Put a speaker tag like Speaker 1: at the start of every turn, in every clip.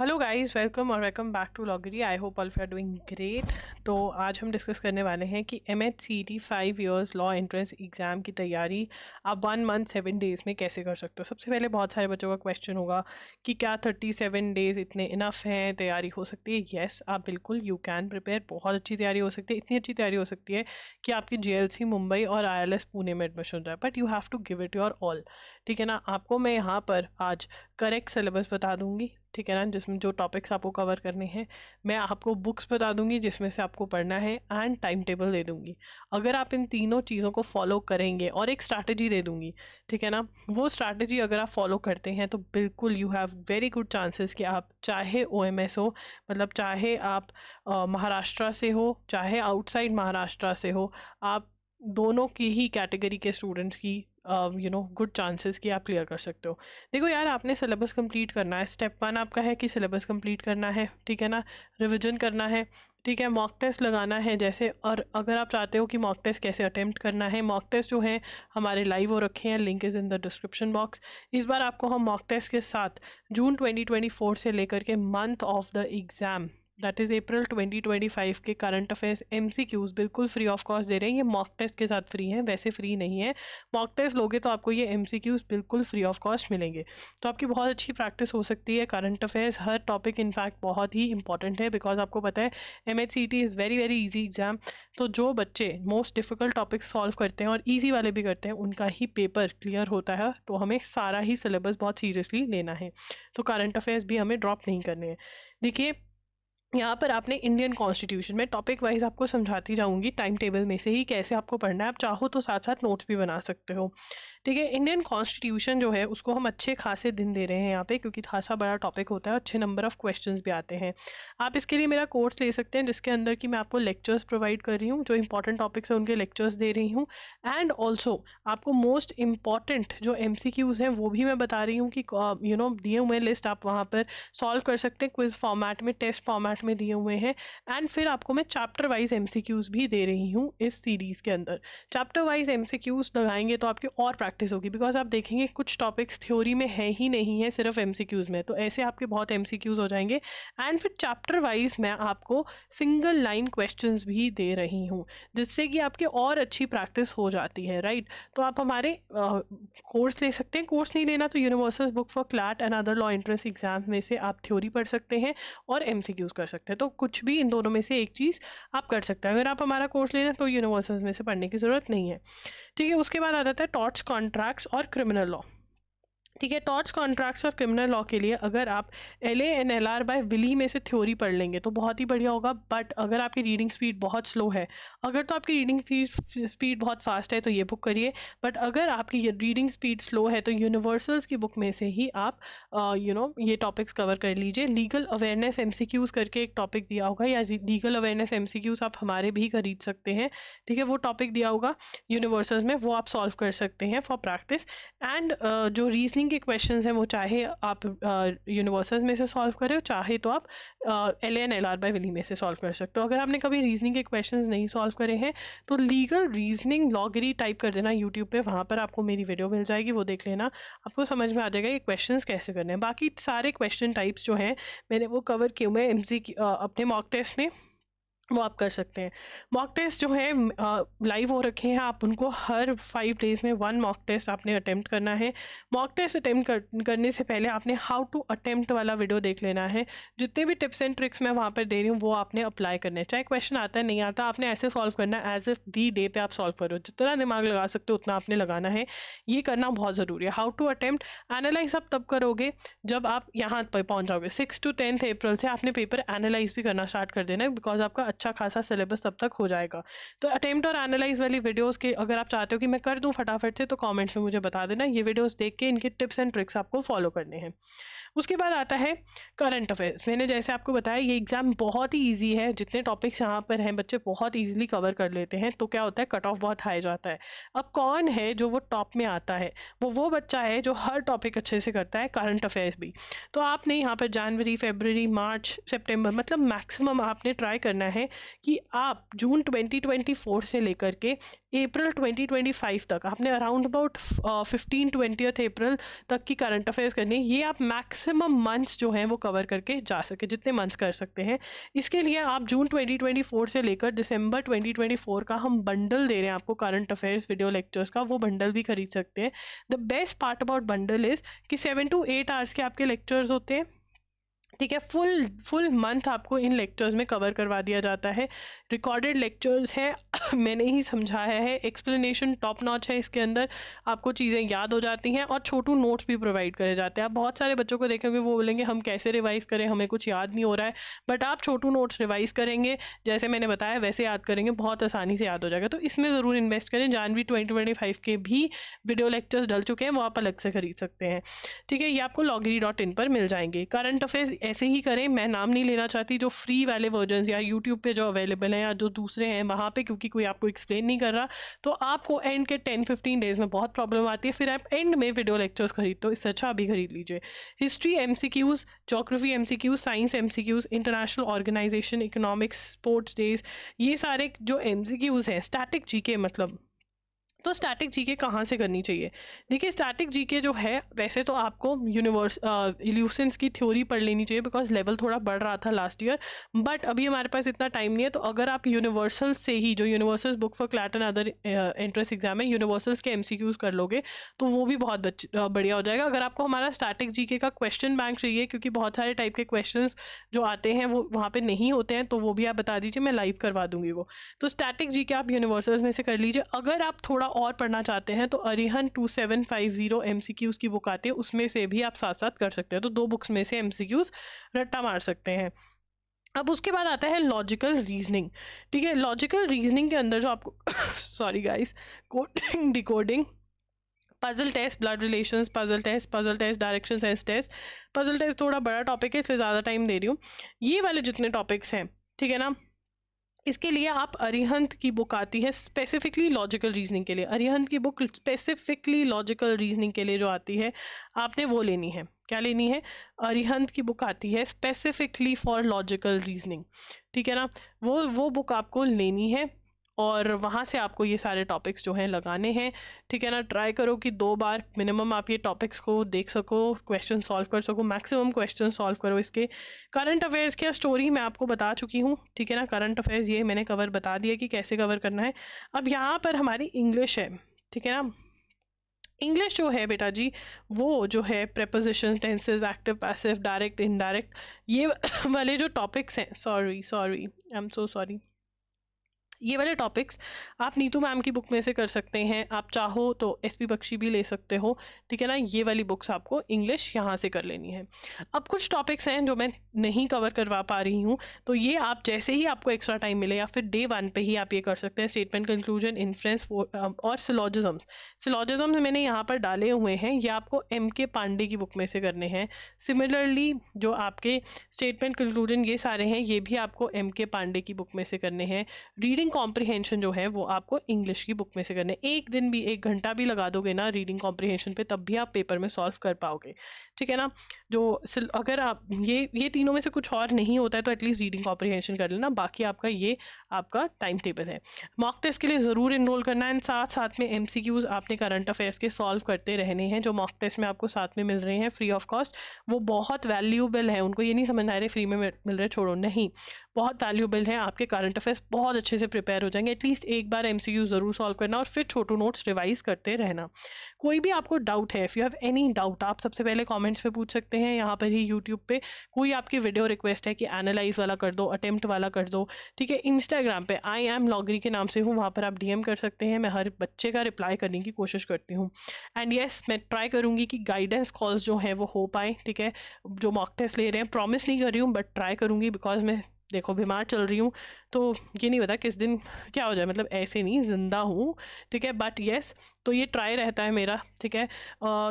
Speaker 1: Hello guys, welcome और welcome back to लॉगरी। I hope all of you are doing great. तो आज हम डिस्कस करने वाले हैं कि MHCET 5 years law entrance exam की तैयारी आप 1 मंथ 7 डेज में कैसे कर सकते हो। सबसे पहले बहुत सारे बच्चों का क्वेश्चन होगा कि क्या 37 डेज इतने इनफ हैं, तैयारी हो सकती है। येस, आप बिल्कुल यू कैन प्रिपेयर। बहुत अच्छी तैयारी हो सकती है, इतनी अच्छी तैयारी हो सकती है कि आपकी JLC मुंबई और ILS पुणे में एडमिशन हो जाए। But you have to give it your all. ठीक है ना। आपको मैं यहाँ पर आज करेक्ट सिलेबस बता दूंगी, ठीक है ना, जिसमें जो टॉपिक्स आपको कवर करने हैं। मैं आपको बुक्स बता दूंगी जिसमें से आपको पढ़ना है, एंड टाइम टेबल दे दूंगी। अगर आप इन तीनों चीज़ों को फॉलो करेंगे और एक स्ट्रैटेजी दे दूंगी, ठीक है ना, वो स्ट्रैटेजी अगर आप फॉलो करते हैं तो बिल्कुल you have very good chances कि आप चाहे OMS हो, मतलब चाहे आप महाराष्ट्र से हो, चाहे आउटसाइड महाराष्ट्र से हो, आप दोनों की ही कैटेगरी के स्टूडेंट्स की गुड चांसेस कि आप क्लियर कर सकते हो। देखो यार, आपने सिलेबस कंप्लीट करना है। स्टेप 1 आपका है कि सिलेबस कंप्लीट करना है, ठीक है ना, रिवीजन करना है, ठीक है, मॉक टेस्ट लगाना है जैसे। और अगर आप चाहते हो कि मॉक टेस्ट कैसे अटेम्प्ट करना है, मॉक टेस्ट जो है हमारे लाइव हो रखे हैं, link is in the description box. इस बार आपको हम मॉक टेस्ट के साथ जून 2024 से लेकर के month of the exam, that is अप्रैल 2025 के करंट अफेयर्स MCQs बिल्कुल फ्री ऑफ कॉस्ट दे रहे हैं। ये मॉक टेस्ट के साथ फ्री है, वैसे फ्री नहीं है। मॉक टेस्ट लोगे तो आपको ये MCQs बिल्कुल फ्री ऑफ कॉस्ट मिलेंगे। तो आपकी बहुत अच्छी प्रैक्टिस हो सकती है। करंट अफेयर्स हर टॉपिक इनफैक्ट बहुत ही इंपॉर्टेंट है, बिकॉज आपको पता है MHCET is very very easy exam. तो जो बच्चे मोस्ट डिफिकल्ट टॉपिक्स सॉल्व करते हैं और ईजी वाले भी करते हैं, उनका ही पेपर क्लियर होता है। तो हमें सारा ही सिलेबस बहुत सीरियसली लेना है। तो करंट अफेयर्स भी हमें ड्रॉप नहीं करने हैं। देखिए, यहाँ पर आपने इंडियन कॉन्स्टिट्यूशन में टॉपिक वाइज आपको समझाती जाऊंगी टाइम टेबल में से ही कैसे आपको पढ़ना है। आप चाहो तो साथ साथ नोट्स भी बना सकते हो। ठीक है, इंडियन कॉन्स्टिट्यूशन जो है उसको हम अच्छे खासे दिन दे रहे हैं यहाँ पे, क्योंकि खासा बड़ा टॉपिक होता है, अच्छे नंबर ऑफ क्वेश्चंस भी आते हैं। आप इसके लिए मेरा कोर्स ले सकते हैं, जिसके अंदर कि मैं आपको लेक्चर्स प्रोवाइड कर रही हूँ, जो इंपॉर्टेंट टॉपिक्स है उनके लेक्चर्स दे रही हूँ। एंड ऑल्सो आपको मोस्ट इंपॉर्टेंट जो MCQs हैं वो भी मैं बता रही हूँ कि दिए हुए लिस्ट आप वहाँ पर सॉल्व कर सकते हैं, क्विज फॉर्मेट में, टेस्ट फॉर्मेट में दिए हुए हैं। एंड फिर आपको मैं चैप्टर वाइज MCQs भी दे रही हूँ इस सीरीज के अंदर। चैप्टर वाइज MCQs लगाएंगे तो आपकी और प्रैक्टिस होगी, बिकॉज आप देखेंगे कुछ टॉपिक्स थ्योरी में है ही नहीं है, सिर्फ MCQs में। तो ऐसे आपके बहुत MCQs हो जाएंगे। एंड फिर चैप्टर वाइज मैं आपको सिंगल लाइन क्वेश्चंस भी दे रही हूँ, जिससे कि आपके और अच्छी प्रैक्टिस हो जाती है, राइट। तो आप हमारे कोर्स ले सकते हैं। कोर्स नहीं लेना तो universal book for CLAT and other law entrance exam में से आप थ्योरी पढ़ सकते हैं और MCQs कर सकते हैं। तो कुछ भी इन दोनों में से एक चीज़ आप कर सकते हैं। अगर आप हमारा कोर्स ले रहे हैं तो यूनिवर्सल में से पढ़ने की ज़रूरत नहीं है। ठीक है, उसके बाद आ जाता है टॉर्ट्स, कॉन्ट्रैक्ट्स और क्रिमिनल लॉ। ठीक है, टॉर्ट्स, कॉन्ट्रैक्ट्स और क्रिमिनल लॉ के लिए अगर आप LA and LR by Wiley में से थ्योरी पढ़ लेंगे तो बहुत ही बढ़िया होगा। बट अगर आपकी रीडिंग स्पीड बहुत स्लो है, अगर तो आपकी रीडिंग स्पीड बहुत फास्ट है तो ये बुक करिए। बट अगर आपकी रीडिंग स्पीड स्लो है तो यूनिवर्सल्स की बुक में से ही आप ये टॉपिक्स कवर कर लीजिए। लीगल अवेयरनेस MCQs करके एक टॉपिक दिया होगा, या लीगल अवेयरनेस MCQs आप हमारे भी खरीद सकते हैं। ठीक है, वो टॉपिक दिया होगा यूनिवर्सल्स में, वो आप सॉल्व कर सकते हैं फॉर प्रैक्टिस। एंड जो रीजनिंग के क्वेश्चंस हैं वो चाहे आप यूनिवर्सल्स में से सॉल्व करें, चाहे तो आप LA and LR by Wiley में से सॉल्व कर सकते हो। अगर आपने कभी रीजनिंग के क्वेश्चंस नहीं सॉल्व करे हैं तो लीगल रीजनिंग लॉगरी टाइप कर देना यूट्यूब पे, वहाँ पर आपको मेरी वीडियो मिल जाएगी, वो देख लेना, आपको समझ में आ जाएगा ये क्वेश्चंस कैसे करने हैं। बाकी सारे क्वेश्चन टाइप्स जो हैं मैंने वो कवर किए हुए अपने मॉक टेस्ट में, वो आप कर सकते हैं। मॉक टेस्ट जो है लाइव हो रखे हैं, आप उनको हर 5 डेज में 1 मॉक टेस्ट आपने अटेम्प्ट करना है। मॉक टेस्ट अटेम्प्ट करने से पहले आपने हाउ टू अटेम्प्ट वाला वीडियो देख लेना है। जितने भी टिप्स एंड ट्रिक्स मैं वहाँ पर दे रही हूँ वो आपने अप्लाई करने हैं। चाहे क्वेश्चन आता है नहीं आता, आपने ऐसे सॉल्व करना है एज इफ दी डे पे आप सॉल्व करो। जितना दिमाग लगा सकते हो उतना आपने लगाना है, ये करना बहुत ज़रूरी है। हाउ टू अटेम्प्ट एनालाइज आप तब करोगे जब आप यहाँ पर पहुँच जाओगे। 6 to 10 अप्रैल से आपने पेपर एनालाइज भी करना स्टार्ट कर देना है, बिकॉज आपका अच्छा खासा सिलेबस तब तक हो जाएगा। तो अटेम्प्ट और एनालाइज वाली वीडियोस के अगर आप चाहते हो कि मैं कर दूं फटाफट से, तो कमेंट्स में मुझे बता देना। ये वीडियोस देख के इनके टिप्स एंड ट्रिक्स आपको फॉलो करने हैं। उसके बाद आता है करंट अफेयर्स। मैंने जैसे आपको बताया ये एग्जाम बहुत ही ईजी है, जितने टॉपिक्स यहाँ पर हैं बच्चे बहुत ईजिली कवर कर लेते हैं। तो क्या होता है, कट ऑफ बहुत हाई जाता है। अब कौन है जो वो टॉप में आता है, वो बच्चा है जो हर टॉपिक अच्छे से करता है, करंट अफेयर्स भी। तो आपने यहाँ पर जनवरी, फरवरी, मार्च, सितंबर, मतलब मैक्सिमम आपने ट्राई करना है कि आप जून 2024 से लेकर के अप्रैल 2025 तक आपने अराउंड अबाउट 15-20 अप्रैल तक की करंट अफेयर्स करनी है। ये आप मैक्सिमम मंथ्स जो हैं वो कवर करके जा सके, जितने मंथ्स कर सकते हैं। इसके लिए आप जून 2024 से लेकर दिसंबर 2024 का हम बंडल दे रहे हैं आपको, करंट अफेयर्स वीडियो लेक्चर्स का, वो बंडल भी खरीद सकते हैं। The best part about bundle is कि 7 to 8 आवर्स के आपके लेक्चर्स होते हैं, ठीक है। फुल मंथ आपको इन लेक्चर्स में कवर करवा दिया जाता है। रिकॉर्डेड लेक्चर्स हैं मैंने ही समझाया है, एक्सप्लेनेशन टॉप नॉच है इसके अंदर, आपको चीज़ें याद हो जाती हैं, और छोटू नोट्स भी प्रोवाइड करे जाते हैं। आप बहुत सारे बच्चों को देखेंगे वो बोलेंगे हम कैसे रिवाइज करें, हमें कुछ याद नहीं हो रहा है, बट आप छोटू नोट्स रिवाइज करेंगे जैसे मैंने बताया वैसे याद करेंगे, बहुत आसानी से याद हो जाएगा। तो इसमें ज़रूर इन्वेस्ट करें। जानवी 2025 के भी वीडियो लेक्चर्स डल चुके हैं, वो आप अलग से खरीद सकते हैं, ठीक है। ये आपको loggery.in पर मिल जाएंगे। करंट अफेयर्स ऐसे ही करें, मैं नाम नहीं लेना चाहती, जो फ्री वाले वर्जन या यूट्यूब पे जो अवेलेबल हैं या जो दूसरे हैं वहाँ पे, क्योंकि कोई आपको एक्सप्लेन नहीं कर रहा, तो आपको एंड के 10-15 डेज में बहुत प्रॉब्लम आती है, फिर आप एंड में वीडियो लेक्चर्स खरीदते हो। इससे अच्छा अभी खरीद लीजिए। History MCQs, geography MCQs, science MCQs, international organisation, economics, sports days, ये सारे जो MCQs हैं, स्टैटिक जीके मतलब। तो स्टैटिक जीके कहाँ से करनी चाहिए? देखिए स्टैटिक जीके जो है, वैसे तो आपको इल्यूशंस की थ्योरी पढ़ लेनी चाहिए, बिकॉज लेवल थोड़ा बढ़ रहा था लास्ट ईयर, बट अभी हमारे पास इतना टाइम नहीं है। तो अगर आप यूनिवर्सल से ही, जो universal book for CLAT and other entrance exam है, यूनिवर्सल्स के MCQs कर लोगे तो वो भी बहुत बढ़िया हो जाएगा। अगर आपको हमारा स्टैटिक जीके का क्वेश्चन बैंक चाहिए, क्योंकि बहुत सारे टाइप के क्वेश्चन जो आते हैं वो वहाँ पे नहीं होते हैं, तो वो भी आप बता दीजिए, मैं लाइव करवा दूंगी वो। तो स्टैटिक जीके आप यूनिवर्सल्स में से कर लीजिए। अगर आप थोड़ा और पढ़ना चाहते हैं तो अरिहंत 2750 MCQs की बुक आती है, उसमें से भी आप साथ साथ कर सकते हैं। तो 2 बुक्स में से MCQs रट्टा मार सकते हैं। अब उसके बाद आता है लॉजिकल रीजनिंग, ठीक है। लॉजिकल रीजनिंग के अंदर जो आपको sorry guys, coding, decoding, puzzle test, blood relations, puzzle test, direction sense test. Puzzle test थोड़ा बड़ा टॉपिक है, इसलिए ज़्यादा टाइम दे रही हूँ। ये वाले जितने टॉपिक्स हैं, ठीक है ना, इसके लिए आप अरिहंत की बुक आती है स्पेसिफिकली लॉजिकल रीजनिंग के लिए। अरिहंत की बुक स्पेसिफिकली लॉजिकल रीजनिंग के लिए जो आती है, आपने वो लेनी है। क्या लेनी है? अरिहंत की बुक आती है स्पेसिफिकली फॉर लॉजिकल रीजनिंग, ठीक है ना। वो बुक आपको लेनी है, और वहाँ से आपको ये सारे टॉपिक्स जो हैं लगाने हैं, ठीक है ना। ट्राई करो कि 2 बार मिनिमम आप ये टॉपिक्स को देख सको, क्वेश्चन सॉल्व कर सको, मैक्सिमम क्वेश्चन सॉल्व करो इसके। करंट अफेयर्स की स्टोरी मैं आपको बता चुकी हूँ, ठीक है ना। करंट अफेयर्स ये मैंने कवर बता दिया कि कैसे कवर करना है। अब यहाँ पर हमारी इंग्लिश है, ठीक है ना। इंग्लिश जो है बेटा जी, वो जो है preposition, tenses, active, passive, direct, indirect, ये वाले जो टॉपिक्स हैं, sorry I am so sorry, ये वाले टॉपिक्स आप नीतू मैम की बुक में से कर सकते हैं। आप चाहो तो SP बख्शी भी ले सकते हो, ठीक है ना। ये वाली बुक्स आपको इंग्लिश यहाँ से कर लेनी है। अब कुछ टॉपिक्स हैं जो मैं नहीं कवर करवा पा रही हूँ, तो ये आप जैसे ही आपको एक्स्ट्रा टाइम मिले या फिर डे 1 पे ही आप ये कर सकते हैं। स्टेटमेंट, कंक्लूजन, इन्फ्रेंस और सिलॉजिज्म्स। सिलॉजिज्म्स मैंने यहाँ पर डाले हुए हैं, ये आपको MK पांडे की बुक में से करने हैं। सिमिलरली जो आपके स्टेटमेंट, कंक्लूजन ये सारे हैं, ये भी आपको MK पांडे की बुक में से करने हैं। रीडिंग कॉम्प्रिहेंशन जो है वो आपको इंग्लिश की बुक में से करने। एक दिन भी, 1 घंटा भी लगा दोगे ना रीडिंग कॉम्प्रिहेंशन पे, तब भी आप पेपर में सॉल्व कर पाओगे, ठीक है ना। जो अगर आप ये तीनों में से कुछ और नहीं होता है तो एटलीस्ट रीडिंग कॉम्प्रिहेंशन कर लेना। बाकी आपका ये आपका टाइम टेबल है। मॉक टेस्ट के लिए ज़रूर इनरोल करना है, एंड साथ साथ में MCQs आपने करंट अफेयर्स के सॉल्व करते रहने हैं। जो मॉक टेस्ट में आपको साथ में मिल रहे हैं फ्री ऑफ कॉस्ट, वो बहुत वैल्यूएबल है। उनको ये नहीं समझना है फ्री में मिल रहे छोड़ो, नहीं, बहुत वैल्यूएबल है। आपके करंट अफेयर्स बहुत अच्छे से प्रिपेयर हो जाएंगे। एटलीस्ट एक बार MCQ ज़रूर सॉल्व करना, और फिर छोटू नोट्स रिवाइज करते रहना। कोई भी आपको डाउट है, if you have any doubt, आप सबसे पहले कमेंट्स पे पूछ सकते हैं, यहाँ पर ही यूट्यूब पे। कोई आपकी वीडियो रिक्वेस्ट है कि एनालाइज वाला कर दो, अटेम्प्ट वाला कर दो, ठीक है। इंस्टाग्राम पे I am लॉगरी के नाम से हूँ, वहाँ पर आप DM कर सकते हैं। मैं हर बच्चे का रिप्लाई करने की कोशिश करती हूँ। एंड येस, मैं ट्राई करूँगी कि गाइडेंस कॉल्स जो है वो हो पाए, ठीक है। जो मॉक टेस्ट ले रहे हैं, प्रॉमिस नहीं कर रही हूँ, बट ट्राई करूँगी, बिकॉज मैं देखो बीमार चल रही हूँ, तो ये नहीं पता किस दिन क्या हो जाए, मतलब ऐसे नहीं, जिंदा हूँ, ठीक है। बट येस, तो ये ट्राई रहता है मेरा, ठीक है।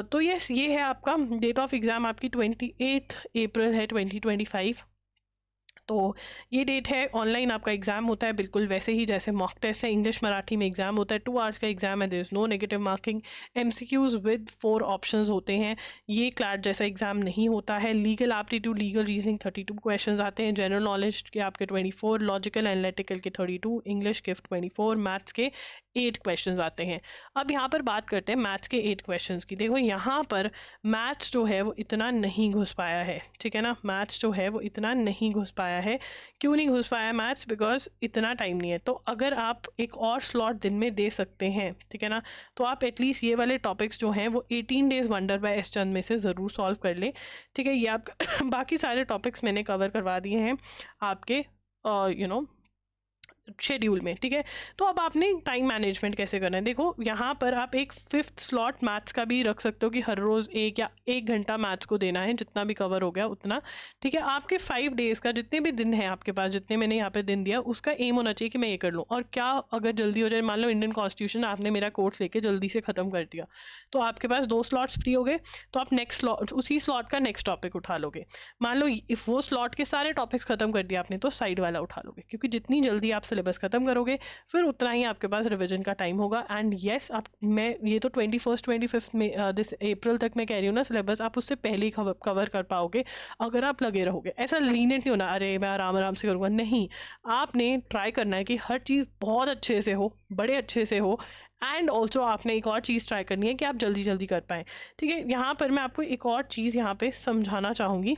Speaker 1: तो येस, ये है आपका डेट ऑफ एग्ज़ाम, आपकी 28 अप्रैल है 2025। तो ये डेट है। ऑनलाइन आपका एग्जाम होता है बिल्कुल वैसे ही जैसे मॉक टेस्ट है। इंग्लिश मराठी में एग्जाम होता है, 2 आवर्स का एग्जाम है, there is no negative marking. MCQs with 4 options होते हैं। ये क्लैट जैसा एग्जाम नहीं होता है। Legal aptitude, legal reasoning 32 questions आते हैं। जनरल नॉलेज के आपके 24, लॉजिकल एनालिटिकल के 32, इंग्लिश के 24, मैथ्स के 8 क्वेश्चंस आते हैं। अब यहाँ पर बात करते हैं मैथ्स के 8 क्वेश्चंस की। देखो यहाँ पर मैथ्स जो है वो इतना नहीं घुस पाया है, ठीक है ना, मैथ्स जो है वो इतना नहीं घुस पाया है। क्यों नहीं घुस पाया मैथ्स? बिकॉज इतना टाइम नहीं है। तो अगर आप एक और स्लॉट दिन में दे सकते हैं, ठीक है ना, तो आप एटलीस्ट ये वाले टॉपिक्स जो हैं वो 18 डेज वंडर बाय एस चंद में से ज़रूर सॉल्व कर ले, ठीक है। ये आप बाकी सारे टॉपिक्स मैंने कवर करवा दिए हैं आपके शेड्यूल में, ठीक है। तो अब आपने टाइम मैनेजमेंट कैसे करना है, देखो यहाँ पर आप एक 5th स्लॉट मैथ्स का भी रख सकते हो कि हर रोज 1 घंटा मैथ्स को देना है, जितना भी कवर हो गया उतना, ठीक है। आपके 5 डेज का जितने भी दिन है आपके पास, जितने मैंने यहाँ पे दिन दिया, उसका एम होना चाहिए कि मैं ये कर लूँ। और क्या अगर जल्दी हो जाए, मान लो इंडियन कॉन्स्टिट्यूशन आपने मेरा कोर्स लेके जल्दी से खत्म कर दिया, तो आपके पास 2 स्लॉट्स फ्री हो गए, तो आप नेक्स्ट स्लॉट, उसी स्लॉट का नेक्स्ट टॉपिक उठा लोगे। मान लो इफ वो स्लॉट के सारे टॉपिक्स खत्म कर दिया आपने, तो साइड वाला उठा लोगे, क्योंकि जितनी जल्दी आप सिलेबस खत्म करोगे फिर उतना ही आपके पास रिवीजन का टाइम होगा। एंड येस, आप, मैं ये तो 25 में दिस अप्रैल तक मैं कह रही हूँ ना सिलेबस, आप उससे पहले ही कवर कर पाओगे अगर आप लगे रहोगे। ऐसा लीनियंट नहीं होना, अरे मैं आराम आराम से करूँगा, नहीं। आपने ट्राई करना है कि हर चीज़ बहुत अच्छे से हो, बड़े अच्छे से हो। एंड ऑल्सो आपने एक और चीज़ ट्राई करनी है कि आप जल्दी जल्दी कर पाएँ, ठीक है। यहाँ पर मैं आपको एक और चीज़ यहाँ पे समझाना चाहूँगी,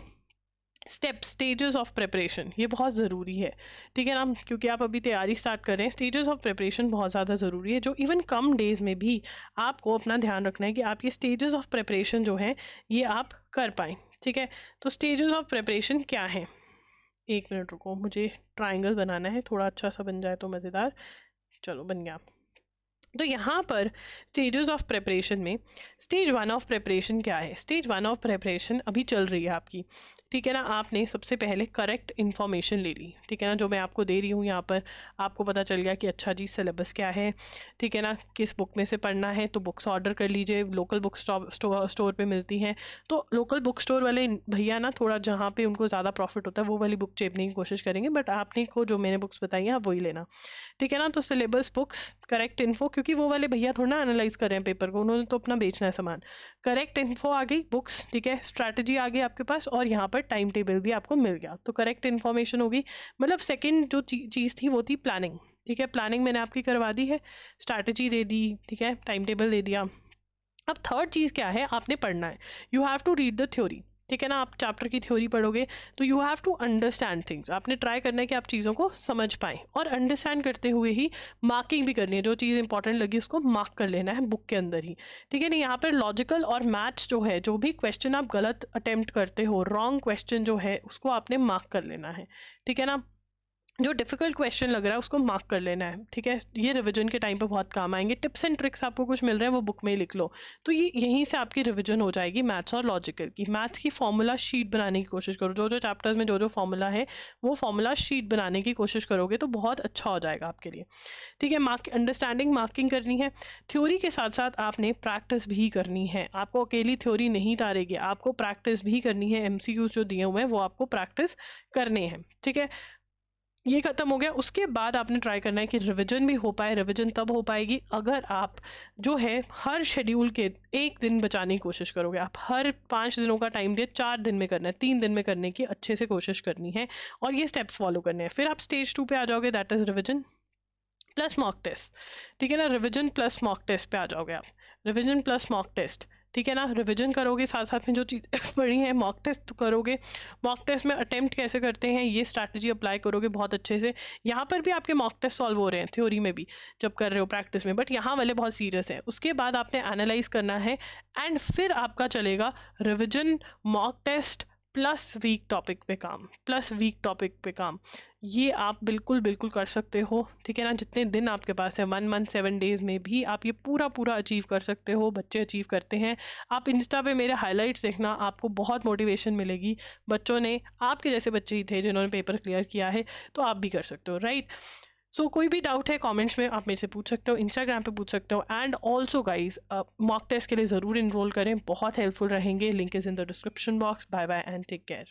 Speaker 1: स्टेजेस ऑफ प्रिपरेशन, ये बहुत ज़रूरी है, ठीक है ना, क्योंकि आप अभी तैयारी स्टार्ट कर रहे हैं। स्टेजेस ऑफ प्रिपरेशन बहुत ज़्यादा ज़रूरी है, जो इवन कम डेज में भी आपको अपना ध्यान रखना है कि आप ये स्टेजेस ऑफ प्रिपरेशन जो है ये आप कर पाएँ, ठीक है। तो स्टेजेस ऑफ प्रिपरेशन क्या है, 1 मिनट रुको, मुझे ट्राइंगल बनाना है, थोड़ा अच्छा सा बन जाए तो मज़ेदार। चलो बन गया। तो यहाँ पर स्टेजेस ऑफ प्रिपरेशन में स्टेज 1 ऑफ प्रिपरेशन क्या है? स्टेज 1 ऑफ प्रिपरेशन अभी चल रही है आपकी, ठीक है ना। आपने सबसे पहले करेक्ट इन्फॉर्मेशन ले ली, ठीक है ना, जो मैं आपको दे रही हूँ यहाँ पर। आपको पता चल गया कि अच्छा जी सिलेबस क्या है, ठीक है ना, किस बुक में से पढ़ना है। तो बुक्स ऑर्डर कर लीजिए, लोकल बुक स्टोर पे मिलती हैं। तो लोकल बुक स्टोर वाले भैया ना थोड़ा जहाँ पे उनको ज़्यादा प्रॉफिट होता है वो वाली बुक चेपने की कोशिश करेंगे, बट आपने को जो मैंने बुक्स बताई हैं आप वही लेना, ठीक है ना। तो सिलेबस, बुक्स, करेक्ट इन्फो, क्योंकि वो वाले भैया थोड़ा ना एनालाइज कर रहे हैं पेपर को, उन्होंने तो अपना बेचना है सामान। करेक्ट इन्फो आ गई, बुक्स, ठीक है, स्ट्रैटेजी आ गई आपके पास, और यहाँ पर टाइम टेबल भी आपको मिल गया। तो करेक्ट इन्फॉर्मेशन होगी, मतलब सेकंड जो चीज़ थी वो थी प्लानिंग, ठीक है। प्लानिंग मैंने आपकी करवा दी है, स्ट्रैटेजी दे दी, ठीक है, टाइम टेबल दे दिया। अब थर्ड चीज़ क्या है, आपने पढ़ना है, you have to read the theory, ठीक है ना। आप चैप्टर की थ्योरी पढ़ोगे तो you have to understand things, आपने ट्राई करना है कि आप चीज़ों को समझ पाएँ, और अंडरस्टैंड करते हुए ही मार्किंग भी करनी है, जो चीज़ इंपॉर्टेंट लगी उसको मार्क कर लेना है बुक के अंदर ही, ठीक है ना। यहाँ पर लॉजिकल और मैथ्स जो है, जो भी क्वेश्चन आप गलत अटेम्प्ट करते हो, रॉन्ग क्वेश्चन जो है उसको आपने मार्क कर लेना है, ठीक है ना। जो डिफिकल्ट क्वेश्चन लग रहा है उसको मार्क कर लेना है, ठीक है। ये रिवीजन के टाइम पे बहुत काम आएंगे। टिप्स एंड ट्रिक्स आपको कुछ मिल रहे हैं वो बुक में ही लिख लो, तो ये यहीं से आपकी रिवीजन हो जाएगी मैथ्स और लॉजिकल की। मैथ्स की फॉर्मूला शीट बनाने की कोशिश करो, जो जो चैप्टर्स में जो जो फॉर्मूला है वो फॉर्मूला शीट बनाने की कोशिश करोगे तो बहुत अच्छा हो जाएगा आपके लिए, ठीक है। अंडरस्टैंडिंग, मार्किंग करनी है। थ्योरी के साथ साथ आपने प्रैक्टिस भी करनी है, आपको अकेली थ्योरी नहीं तारेगी, आपको प्रैक्टिस भी करनी है। एमसीक्यूज जो दिए हुए हैं वो आपको प्रैक्टिस करने हैं, ठीक है। ये खत्म हो गया, उसके बाद आपने ट्राई करना है कि रिवीजन भी हो पाए। रिवीजन तब हो पाएगी अगर आप जो है हर शेड्यूल के 1 दिन बचाने की कोशिश करोगे। आप हर 5 दिनों का टाइम दिए, 4 दिन में करना है, 3 दिन में करने की अच्छे से कोशिश करनी है, और ये स्टेप्स फॉलो करने हैं। फिर आप स्टेज 2 पे आ जाओगे, that is revision plus mock test, ठीक है ना। रिवीजन प्लस मॉक टेस्ट पे आ जाओगे आप, रिवीजन प्लस मॉक टेस्ट, ठीक है ना। रिवीजन करोगे, साथ साथ में जो चीज़ पढ़ी है मॉक टेस्ट करोगे। मॉक टेस्ट में अटेम्प्ट कैसे करते हैं ये स्ट्रैटेजी अप्लाई करोगे बहुत अच्छे से। यहाँ पर भी आपके मॉक टेस्ट सॉल्व हो रहे हैं थ्योरी में भी जब कर रहे हो प्रैक्टिस में, बट यहाँ वाले बहुत सीरियस है। उसके बाद आपने एनालाइज करना है, एंड फिर आपका चलेगा revision, mock test plus weak topic पे काम, प्लस वीक टॉपिक पे काम। ये आप बिल्कुल बिल्कुल कर सकते हो, ठीक है ना। जितने दिन आपके पास है, 1 मंथ 7 डेज में भी आप ये पूरा पूरा अचीव कर सकते हो। बच्चे अचीव करते हैं, आप इंस्टा पे मेरे हाइलाइट्स देखना, आपको बहुत मोटिवेशन मिलेगी। बच्चों ने, आपके जैसे बच्चे ही थे जिन्होंने पेपर क्लियर किया है, तो आप भी कर सकते हो, राइट। सो कोई भी डाउट है कमेंट्स में आप मेरे से पूछ सकते हो, इंस्टाग्राम पे पूछ सकते हो। And also guys, mock test के लिए ज़रूर इनरोल करें, बहुत हेल्पफुल रहेंगे। Link is in the description box. Bye bye and take care.